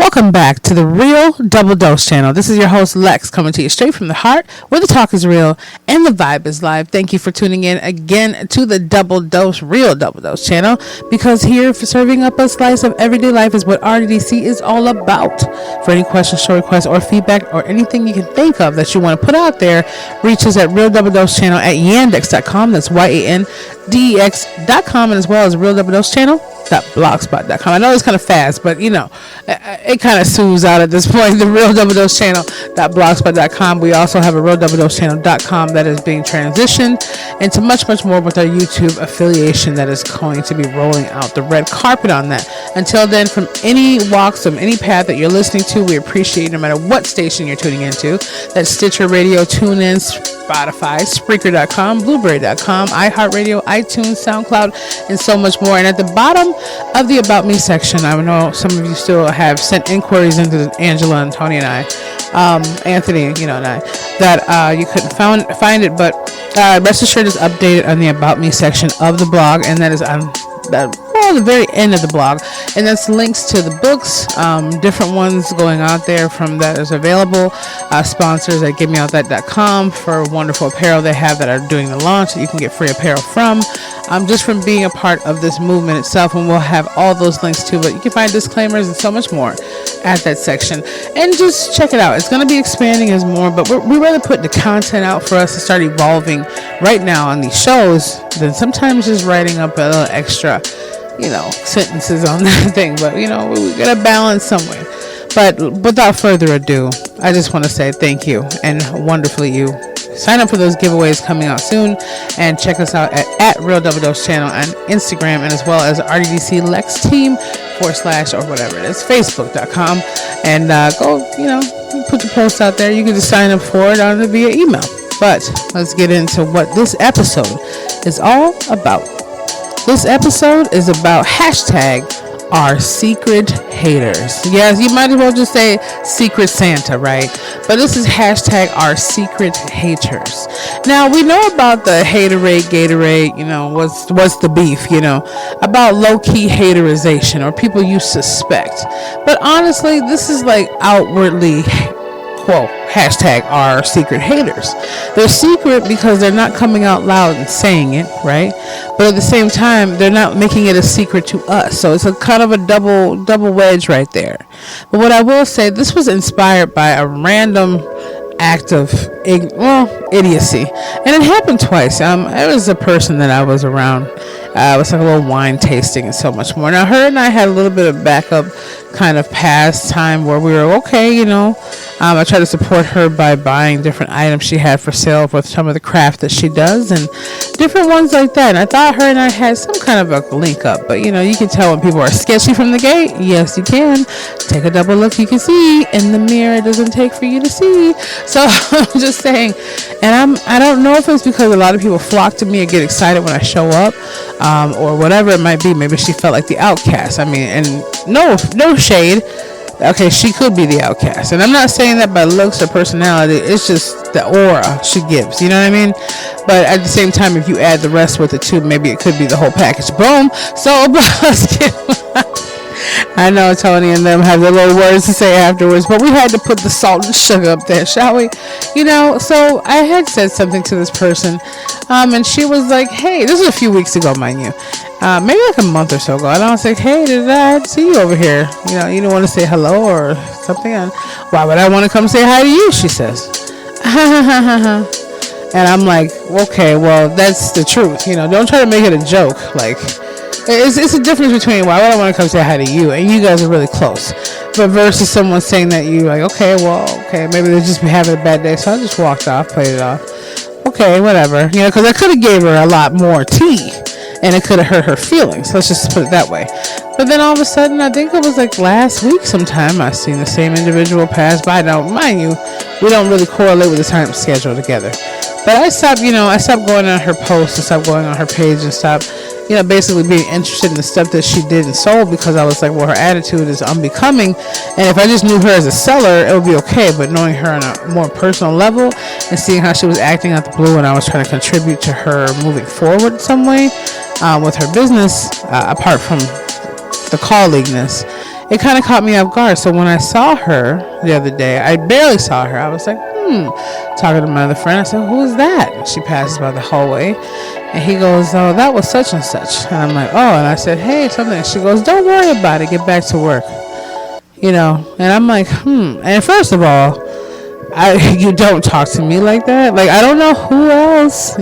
Welcome back to the Real Double Dose channel. This is your host Lex coming to you straight from the heart where the talk is real and the vibe is live. Thank you for tuning in again to the Double Dose, Real Double Dose channel, because here for serving up a slice of everyday life is what RDDC is all about. For any questions, show requests, or feedback, or anything you can think of that you want to put out there, reach us at Real Double Dose channel at yandex.com. That's YANDEX.com, and as well as Real Double Dose channel blogspot.com. I know it's kind of fast, but you know, it kind of soothes out at this point. The Real Double Dose channel blogspot.com. We also have a Real Double Dose channel.com that is being transitioned into much more with our YouTube affiliation that is going to be rolling out the red carpet on that. Until then, from any walks of any path that you're listening to, we appreciate you no matter what station you're tuning into. That's Stitcher Radio, TuneIn, Spotify, Spreaker.com, Blueberry.com, iHeartRadio, iTunes, SoundCloud, and so much more. And at the bottom of the About Me section, I know some of you still have sent inquiries into Angela and Tony and I, Anthony, and I, that you couldn't find it, but rest assured it's updated on the About Me section of the blog, and that is on the very end of the blog, and that's links to the books, different ones going out there from that is available, sponsors at GiveMeOutThat.com for wonderful apparel they have that are doing the launch that you can get free apparel from, just from being a part of this movement itself, and we'll have all those links too, but you can find disclaimers and so much more at that section, and just check it out. It's going to be expanding as more, but we rather put the content out for us to start evolving right now on these shows than sometimes just writing up a little extra sentences on that thing, but we gotta balance somewhere. But without further ado, I just want to say thank you, and wonderfully you sign up for those giveaways coming out soon, and check us out at Real Double Dose channel on Instagram, and as well as RDDC Lex Team / or whatever it is, Facebook.com, and go put the post out there. You can just sign up for it via email. But let's get into what this episode is all about. This episode is about hashtag our secret haters. Yes, you might as well just say Secret Santa, right? But this is hashtag our secret haters. Now, we know about the haterade, Gatorade, what's the beef, about low-key haterization or people you suspect. But honestly, this is like outwardly, quote, hashtag our secret haters. They're secret because they're not coming out loud and saying it, right? But at the same time, they're not making it a secret to us. So it's a kind of a double wedge right there. But what I will say, this was inspired by a random act of idiocy, and it happened twice. It was a person that I was around. It was like a little wine tasting and so much more. Now, her and I had a little bit of backup kind of past time where we were okay, I tried to support her by buying different items she had for sale with some of the craft that she does and different ones like that. And I thought her and I had some kind of a link up, but you can tell when people are sketchy from the gate. Yes, you can. Take a double look. You can see in the mirror. It doesn't take for you to see. So I'm just saying, and I don't know if it's because a lot of people flock to me and get excited when I show up, or whatever it might be. Maybe she felt like the outcast. And no shade. Okay, she could be the outcast, and I'm not saying that by looks or personality. It's just the aura she gives. You know what I mean? But at the same time, if you add the rest with it too, maybe it could be the whole package. Boom. So let's get. I know Tony and them have their little words to say afterwards, but we had to put the salt and sugar up there, shall we? So I had said something to this person, and she was like, hey, this was a few weeks ago, mind you, maybe like a month or so ago, and I was like, hey, did I see you over here? You didn't want to say hello or something, and why would I want to come say hi to you, she says. And I'm like, okay, well, that's the truth, don't try to make it a joke, like, it's a difference between why would I want to come say hi to you and you guys are really close, but versus someone saying that you like, okay, maybe they just be having a bad day, so I just walked off, played it off. Okay, whatever, because I could have gave her a lot more tea and it could have hurt her feelings. Let's just put it that way. But then all of a sudden, I think it was like last week sometime, I seen the same individual pass by. Now, mind you, we don't really correlate with the time schedule together. But I stopped going on her posts and stopped going on her page and stopped, basically being interested in the stuff that she did and sold, because I was like, well, her attitude is unbecoming. And if I just knew her as a seller, it would be okay. But knowing her on a more personal level and seeing how she was acting out the blue and I was trying to contribute to her moving forward some way with her business, apart from the colleagueness, it kind of caught me off guard. So when I saw her the other day, I barely saw her. I was like, talking to my other friend. I said, who is that? And she passes by the hallway, and he goes, oh, that was such and such. And I'm like, oh, and I said, hey, something. And she goes, don't worry about it. Get back to work. And I'm like, And first of all, you don't talk to me like that. Like, I don't know who else,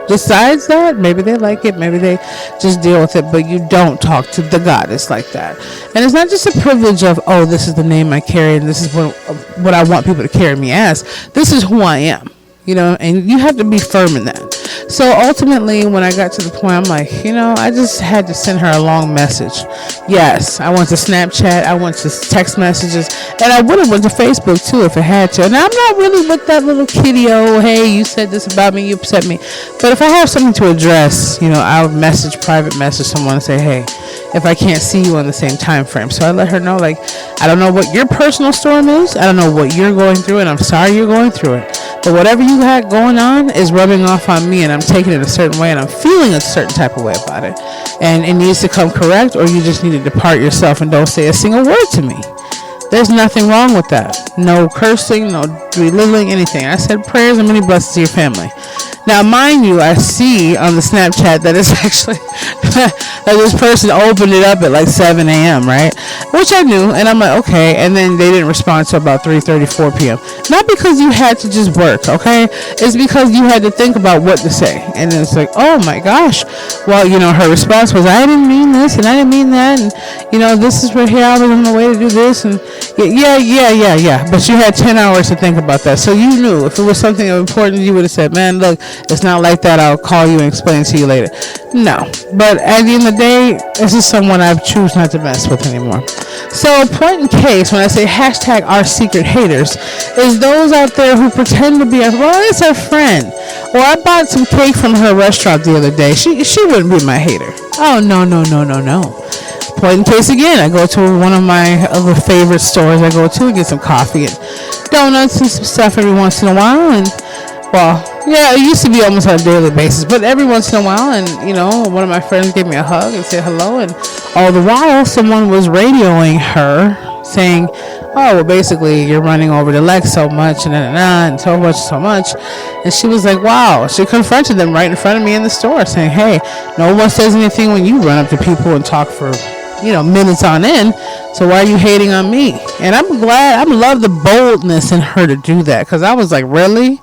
besides that. Maybe they like it. Maybe they just deal with it. But you don't talk to the goddess like that. And it's not just a privilege of, oh, this is the name I carry and this is what I want people to carry me as. This is who I am, and you have to be firm in that. So ultimately, when I got to the point, I'm like, I just had to send her a long message. Yes, I went to Snapchat, I went to text messages, and I would have went to Facebook too if I had to. And I'm not really with that little kitty, oh, hey, you said this about me, you upset me. But if I have something to address, I'll private message someone and say, hey, if I can't see you on the same time frame. So I let her know, like, I don't know what your personal storm is. I don't know what you're going through, and I'm sorry you're going through it. But whatever you had going on is rubbing off on me, and I'm taking it a certain way, and I'm feeling a certain type of way about it. And it needs to come correct, or you just need to depart yourself and don't say a single word to me. There's nothing wrong with that. No cursing, no belittling, anything. I said prayers and many blessings to your family. Now, mind you, I see on the Snapchat that it's actually that this person opened it up at like 7 a.m., right? Which I knew, and I'm like, okay. And then they didn't respond until about 3:30, 4 p.m. Not because you had to just work, okay? It's because you had to think about what to say. And then it's like, oh my gosh. Well, her response was, I didn't mean this, and I didn't mean that, and, this is where here I was on the way to do this, and yeah. But you had 10 hours to think about that. So you knew if it was something important, you would have said, man, look, it's not like that. I'll call you and explain it to you later. No. But at the end of the day, this is someone I choose not to mess with anymore. So point in case, when I say hashtag our secret haters, is those out there who pretend to be it's her friend. Or I bought some cake from her restaurant the other day. She wouldn't be my hater. Oh, no. Point in case again, I go to one of my other favorite stores. I go to and get some coffee and donuts and some stuff every once in a while. And, well, yeah, it used to be almost on a daily basis, but every once in a while. And, one of my friends gave me a hug and said hello. And all the while, someone was radioing her saying, oh, well, basically, you're running over the Lex so much and so much. And she was like, wow. She confronted them right in front of me in the store saying, hey, no one says anything when you run up to people and talk for minutes on end. So why are you hating on me? And I love the boldness in her to do that, because I was like, really?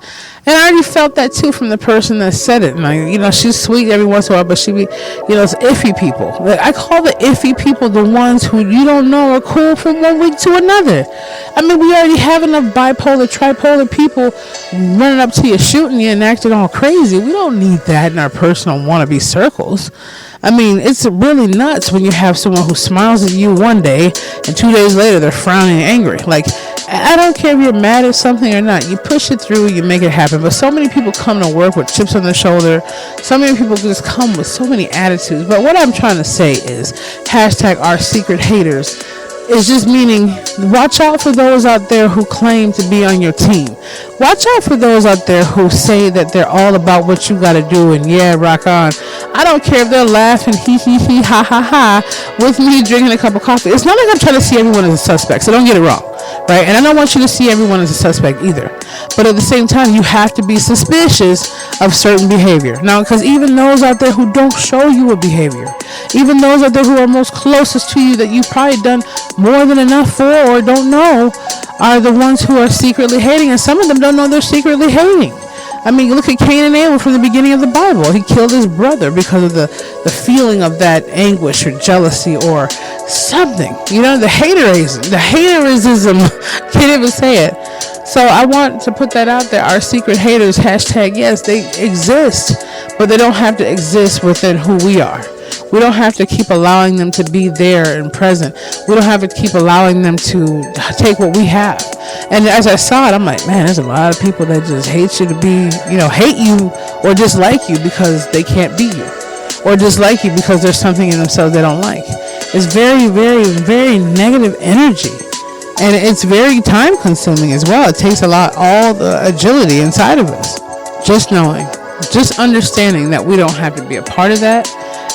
And I already felt that too from the person that said it. And she's sweet every once in a while, but she be, it's iffy people. I call the iffy people the ones who you don't know are cool from one week to another. I mean, we already have enough bipolar, tripolar people running up to you, shooting you, and acting all crazy. We don't need that in our personal wannabe circles. I mean, it's really nuts when you have someone who smiles at you one day and 2 days later they're frowning and angry. Like, I don't care if you're mad at something or not. You push it through, you make it happen. But so many people come to work with chips on their shoulder. So many people just come with so many attitudes. But what I'm trying to say is hashtag our secret haters is just meaning watch out for those out there who claim to be on your team. Watch out for those out there who say that they're all about what you got to do and rock on. I don't care if they're laughing ha ha ha with me drinking a cup of coffee. It's not like I'm trying to see everyone as a suspect, so don't get it wrong, right? And I don't want you to see everyone as a suspect either. But at the same time, you have to be suspicious of certain behavior. Now, because even those out there who don't show you a behavior, even those out there who are most closest to you that you've probably done more than enough for or don't know, are the ones who are secretly hating. And some of them don't know they're secretly hating. I mean, look at Cain and Abel from the beginning of the Bible. He killed his brother because of the feeling of that anguish or jealousy or something. The haterism. Can't even say it. So I want to put that out there. Our secret haters, hashtag, yes, they exist, but they don't have to exist within who we are. We don't have to keep allowing them to be there and present. We don't have to keep allowing them to take what we have. And as I saw it, I'm like, man, there's a lot of people that just hate you to be, hate you or dislike you because they can't be you. Or dislike you because there's something in themselves they don't like. It's very, very, very negative energy. And it's very time consuming as well. It takes all the agility inside of us. Just knowing, just understanding that we don't have to be a part of that.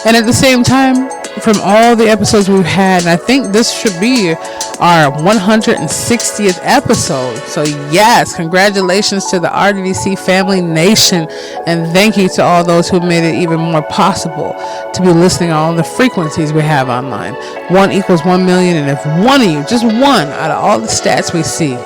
And at the same time, from all the episodes we've had, and I think this should be our 160th episode. So yes, congratulations to the RDDC family nation, and thank you to all those who made it even more possible to be listening on all the frequencies we have online. 1 equals 1 million, and if one of you, just one out of all the stats we see,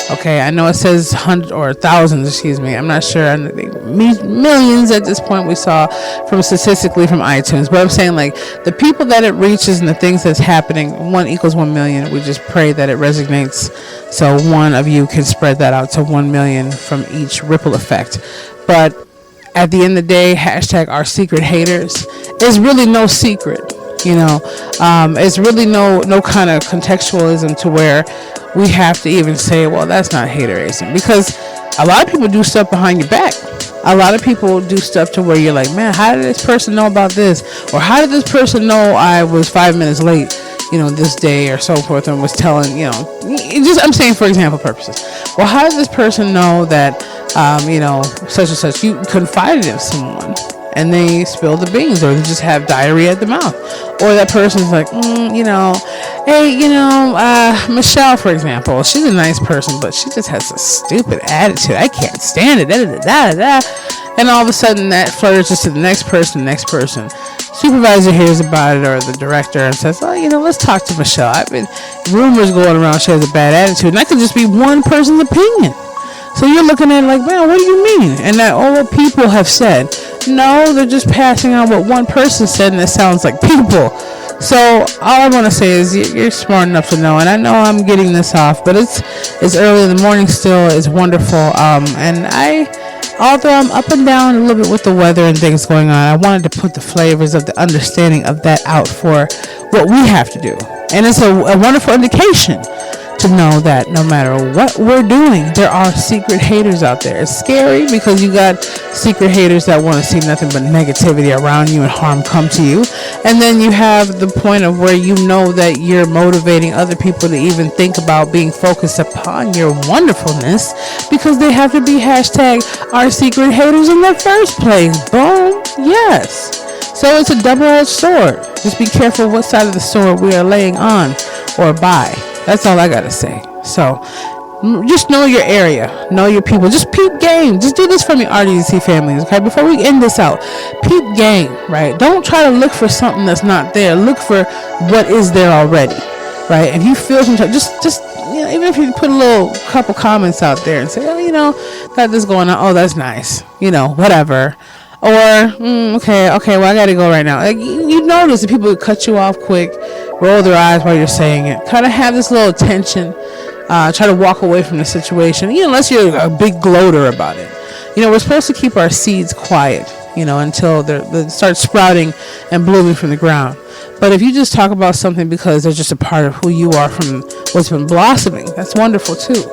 okay, I know it says hundreds or thousands, excuse me. I'm not sure. I think millions at this point we saw from statistically from iTunes. But I'm saying, like, the people that it reaches and the things that's happening, 1 equals 1 million. We just pray that it resonates so one of you can spread that out to 1 million from each ripple effect. But at the end of the day, hashtag our secret haters is really no secret. It's really no kind of contextualism to where we have to even say, well, that's not haterism, because a lot of people do stuff behind your back. A lot of people do stuff to where you're like, man, how did this person know about this? Or how did this person know I was 5 minutes late, this day or so forth, and was telling, I'm saying for example purposes. Well, how did this person know that, such and such, you confided in someone and they spill the beans, or they just have diarrhea at the mouth, or that person's like, hey, Michelle, for example, she's a nice person, but she just has a stupid attitude. I can't stand it. And all of a sudden, that flourishes to the next person. Supervisor hears about it, or the director, and says, oh, let's talk to Michelle. I've been rumors going around she has a bad attitude, and that could just be one person's opinion. So you're looking at it like, man, what do you mean? And that all what people have said. No, they're just passing on what one person said, and it sounds like people. So all I want to say is you're smart enough to know, and I know I'm getting this off, but it's early in the morning still. It's wonderful. And although I'm up and down a little bit with the weather and things going on, I wanted to put the flavors of the understanding of that out for what we have to do. And it's a wonderful indication to know that no matter what we're doing, there are secret haters out there. It's scary because you got secret haters that want to see nothing but negativity around you and harm come to you. And then you have the point of where you know that you're motivating other people to even think about being focused upon your wonderfulness, because they have to be hashtag our secret haters in the first place. Boom. Yes. So it's a double-edged sword. Just be careful what side of the sword we are laying on or by. That's all I gotta say. So just know your area, know your people. Just peep game. Just do this from your RDC families, okay? Before we end this out, peep game, right? Don't try to look for something that's not there. Look for what is there already, right? If you feel some type, just even if you put a little couple comments out there and say, oh, got this going on. Oh, that's nice. Whatever. Or okay, well, I gotta go right now. Like, you notice that people cut you off quick, roll their eyes while you're saying it, kind of have this little tension, try to walk away from the situation, unless you're a big gloater about it. We're supposed to keep our seeds quiet, until they start sprouting and blooming from the ground. But if you just talk about something because they're just a part of who you are from what's been blossoming, that's wonderful too.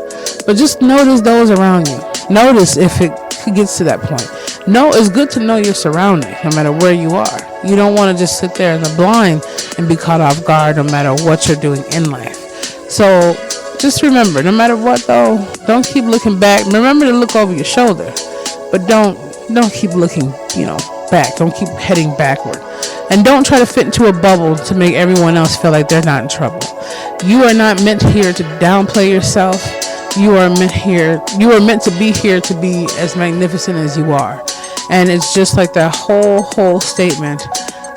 But just notice those around you. Notice if it gets to that point. It's good to know your surroundings, no matter where you are. You don't want to just sit there in the blind and be caught off guard no matter what you're doing in life. So just remember, no matter what though, don't keep looking back. Remember to look over your shoulder, but don't keep looking, back. Don't keep heading backward. And don't try to fit into a bubble to make everyone else feel like they're not in trouble. You are not meant here to downplay yourself. You are meant to be here to be as magnificent as you are. And it's just like that whole statement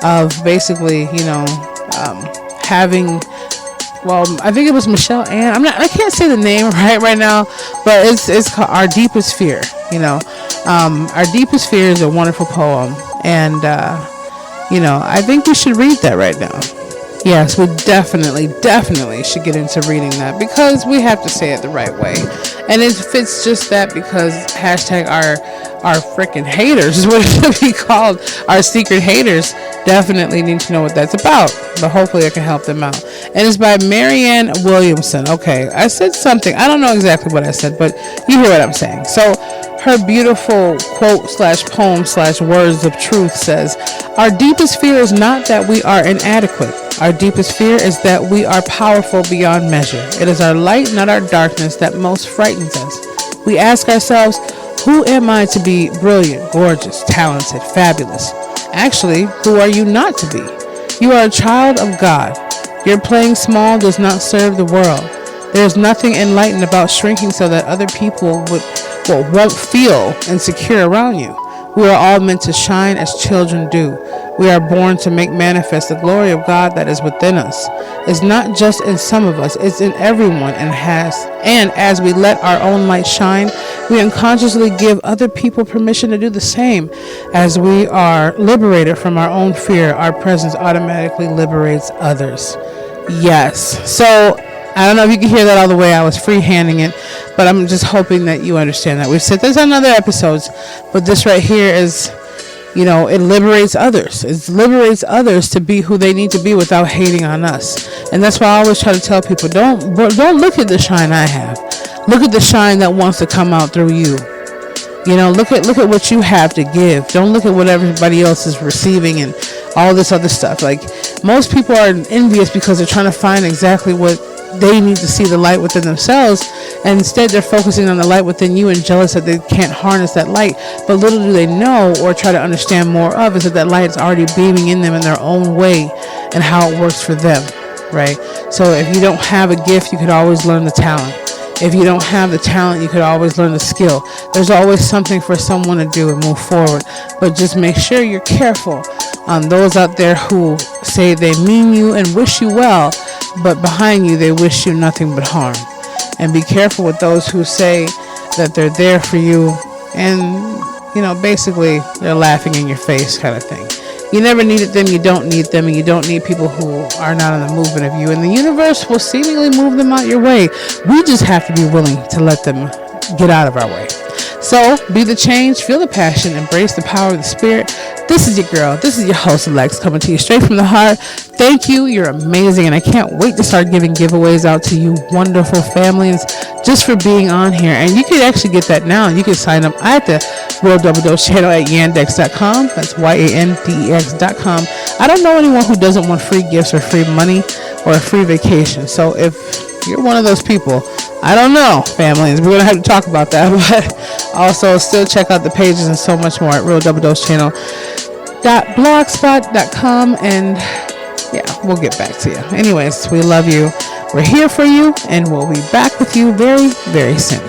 of basically, having, well, I think it was Michelle Ann. I can't say the name right now, but it's called Our Deepest Fear. Our Deepest Fear is a wonderful poem, and I think we should read that right now. Yes, we definitely should get into reading that, because we have to say it the right way. And it fits just that, because hashtag our freaking haters is what it should be called. Our secret haters definitely need to know what that's about. But hopefully I can help them out. And it's by Marianne Williamson. Okay, I said something. I don't know exactly what I said, but you hear what I'm saying. So her beautiful quote / poem / words of truth says, our deepest fear is not that we are inadequate. Our deepest fear is that we are powerful beyond measure. It is our light, not our darkness, that most frightens us. We ask ourselves, who am I to be brilliant, gorgeous, talented, fabulous? Actually, who are you not to be? You are a child of God. Your playing small does not serve the world. There is nothing enlightened about shrinking so that other people won't feel insecure around you. We are all meant to shine as children do. We are born to make manifest the glory of God that is within us. It's not just in some of us, it's in everyone, and as we let our own light shine, we unconsciously give other people permission to do the same. As we are liberated from our own fear, our presence automatically liberates others. Yes. So I don't know if you can hear that all the way. I was freehanding it, but I'm just hoping that you understand that. We've said this on other episodes, but this right here is, it liberates others. It liberates others to be who they need to be without hating on us. And that's why I always try to tell people, don't look at the shine I have. Look at the shine that wants to come out through you. Look at what you have to give. Don't look at what everybody else is receiving and all this other stuff. Like, most people are envious because they're trying to find exactly what they need to see, the light within themselves, and instead they're focusing on the light within you and jealous that they can't harness that light. But little do they know, or try to understand more of, is that light is already beaming in them in their own way and how it works for them, right? So if you don't have a gift, you could always learn the talent. If you don't have the talent, you could always learn the skill. There's always something for someone to do and move forward. But just make sure you're careful on those out there who say they mean you and wish you well, but behind you they wish you nothing but harm. And be careful with those who say that they're there for you and, basically they're laughing in your face kind of thing. You never needed them, you don't need them, and you don't need people who are not in the movement of you. And the universe will seemingly move them out your way. We just have to be willing to let them get out of our way. So, be the change, feel the passion, embrace the power of the spirit. This is your girl. This is your host, Lex, coming to you straight from the heart. Thank you. You're amazing. And I can't wait to start giving giveaways out to you wonderful families just for being on here. And you can actually get that now. You can sign up at the World Double Dose channel at yandex.com. That's YANDEX.com. I don't know anyone who doesn't want free gifts or free money or a free vacation. So if you're one of those people, I don't know, families. We're going to have to talk about that. But also still check out the pages and so much more at realdoubledosechannel.blogspot.com. And yeah, we'll get back to you. Anyways, we love you. We're here for you, and we'll be back with you very, very soon.